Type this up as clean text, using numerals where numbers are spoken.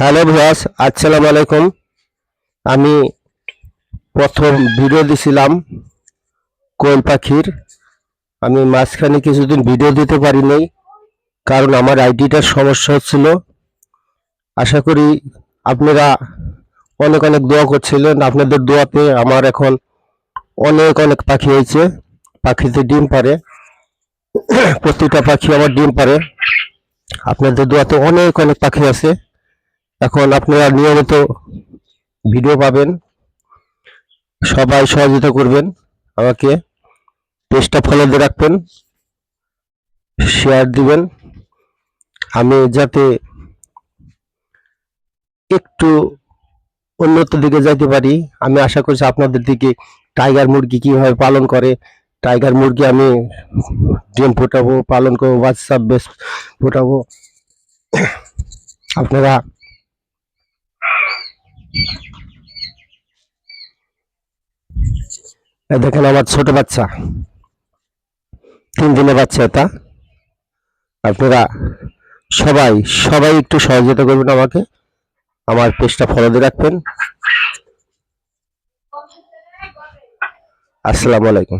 Hello viewers, আসসালামু আলাইকুম। আমি প্রথম ভিডিও দিছিলাম কোয়েল পাখির। আমি মাঝখানে কিছুদিন ভিডিও দিতে পারি নাই, কারণ আমার আইডিটার সমস্যা হচ্ছিল। আশা করি আপনারা অনেক অনেক দোয়া করছিলেন। আপনাদের দোয়াতে আমার এখন অনেক অনেক পাখি হয়েছে। পাখিতে ডিম পারে, প্রতিটা পাখি আমার ডিম পারে। আপনাদের দোয়াতে অনেক অনেক পাখি আছে। এখন আপনারা নিয়মিত ভিডিও পাবেন। সবাই সহযোগিতা করবেন আমাকে, পেজটা ফলো দিয়ে রাখবেন, শেয়ার দিবেন, আমি যাতে একটু উন্নত দিকে যাইতে পারি। আমি আশা করছি আপনাদের দিকে টাইগার মুরগি কিভাবে পালন করে, টাইগার মুরগি আমি ডিম ফোটাবো, পালন করবো, বাচ্চা বেশ ফোটাবো। আপনারা দেখেন আমার ছোট বাচ্চা, 3 দিনের বাচ্চা এটা। আপনারা সবাই সবাই একটু সহযোগিতা করবেন আমাকে, আমার পেজটা ফলো দিয়ে রাখবেন। আসসালামু আলাইকুম।